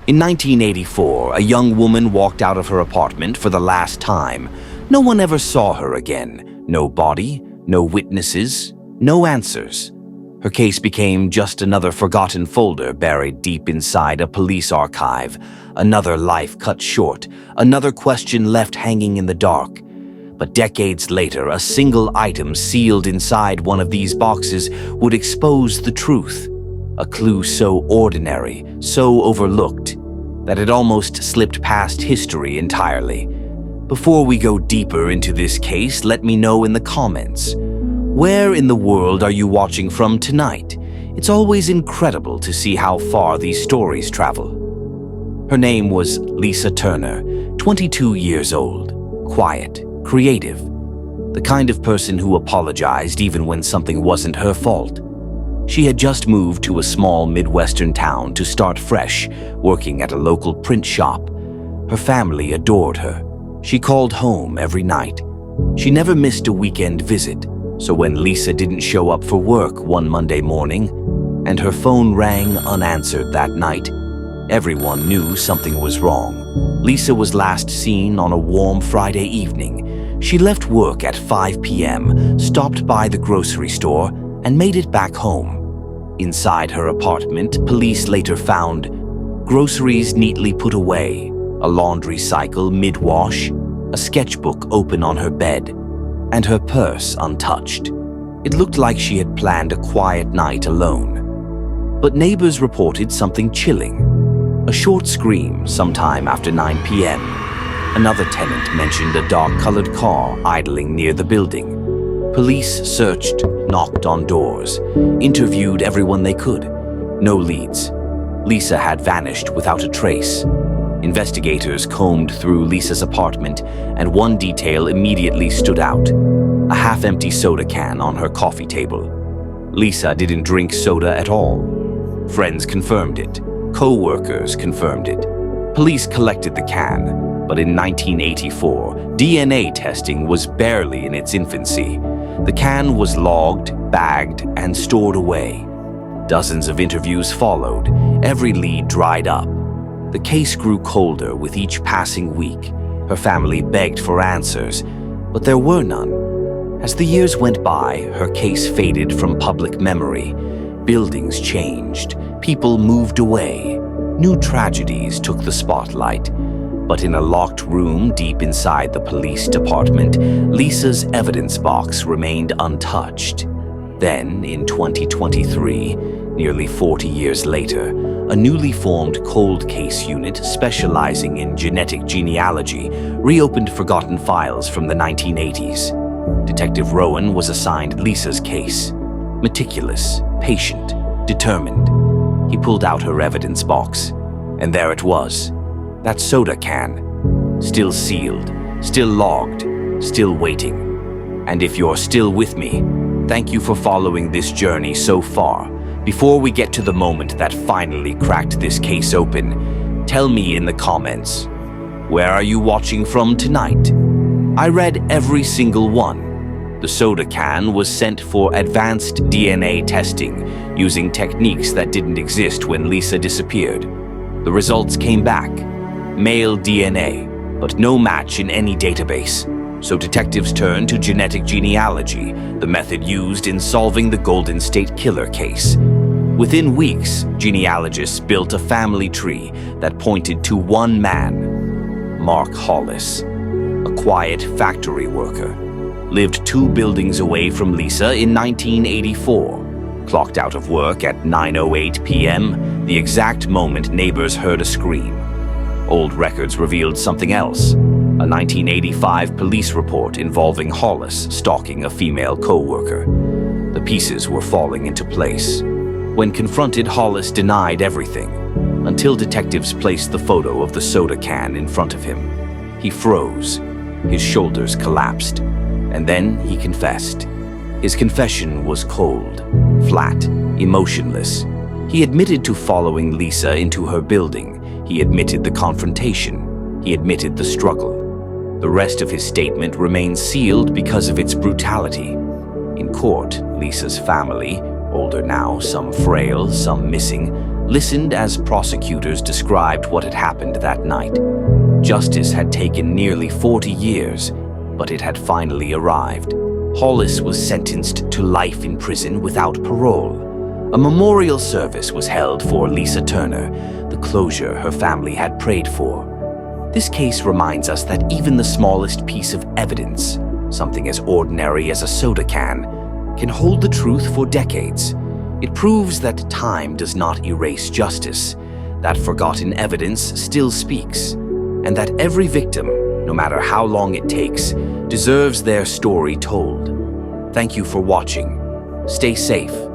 In 1984, a young woman walked out of her apartment for the last time. No one ever saw her again. No body, no witnesses, no answers. Her case became just another forgotten folder buried deep inside a police archive. Another life cut short, another question left hanging in the dark. But decades later, a single item sealed inside one of these boxes would expose the truth. A clue so ordinary, so overlooked, that it almost slipped past history entirely. Before we go deeper into this case, let me know in the comments. Where in the world are you watching from tonight? It's always incredible to see how far these stories travel. Her name was Lisa Turner, 22 years old, quiet, creative, the kind of person who apologized even when something wasn't her fault. She had just moved to a small Midwestern town to start fresh, working at a local print shop. Her family adored her. She called home every night. She never missed a weekend visit, so when Lisa didn't show up for work one Monday morning, and her phone rang unanswered that night, everyone knew something was wrong. Lisa was last seen on a warm Friday evening. She left work at 5 p.m., stopped by the grocery store, and made it back home. Inside her apartment, police later found groceries neatly put away, a laundry cycle mid-wash, a sketchbook open on her bed, and her purse untouched. It looked like she had planned a quiet night alone. But neighbors reported something chilling. A short scream sometime after 9 p.m. Another tenant mentioned a dark-colored car idling near the building. Police searched, knocked on doors, interviewed everyone they could. No leads. Lisa had vanished without a trace. Investigators combed through Lisa's apartment, and one detail immediately stood out: a half-empty soda can on her coffee table. Lisa didn't drink soda at all. Friends confirmed it. Co-workers confirmed it. Police collected the can, but in 1984, DNA testing was barely in its infancy. The can was logged, bagged, and stored away. Dozens of interviews followed. Every lead dried up. The case grew colder with each passing week. Her family begged for answers, but there were none. As the years went by, her case faded from public memory. Buildings changed. People moved away. New tragedies took the spotlight. But in a locked room deep inside the police department, Lisa's evidence box remained untouched. Then, in 2023, nearly 40 years later, a newly formed cold case unit specializing in genetic genealogy reopened forgotten files from the 1980s. Detective Rowan was assigned Lisa's case. Meticulous, patient, determined. He pulled out her evidence box, and there it was. That soda can, still sealed, still logged, still waiting. And if you're still with me, thank you for following this journey so far. Before we get to the moment that finally cracked this case open, tell me in the comments, where are you watching from tonight? I read every single one. The soda can was sent for advanced DNA testing using techniques that didn't exist when Lisa disappeared. The results came back. Male DNA, but no match in any database. So detectives turned to genetic genealogy, the method used in solving the Golden State Killer case. Within weeks, genealogists built a family tree that pointed to one man, Mark Hollis, a quiet factory worker. Lived 2 buildings away from Lisa in 1984. Clocked out of work at 9:08 p.m., the exact moment neighbors heard a scream. Old records revealed something else. A 1985 police report involving Hollis stalking a female co-worker. The pieces were falling into place. When confronted, Hollis denied everything, until detectives placed the photo of the soda can in front of him. He froze. His shoulders collapsed. And then he confessed. His confession was cold, flat, emotionless. He admitted to following Lisa into her building. He admitted the confrontation. He admitted the struggle. The rest of his statement remains sealed because of its brutality. In court, Lisa's family, older now, some frail, some missing, listened as prosecutors described what had happened that night. Justice had taken nearly 40 years, but it had finally arrived. Hollis was sentenced to life in prison without parole. A memorial service was held for Lisa Turner, the closure her family had prayed for. This case reminds us that even the smallest piece of evidence, something as ordinary as a soda can hold the truth for decades. It proves that time does not erase justice, that forgotten evidence still speaks, and that every victim, no matter how long it takes, deserves their story told. Thank you for watching. Stay safe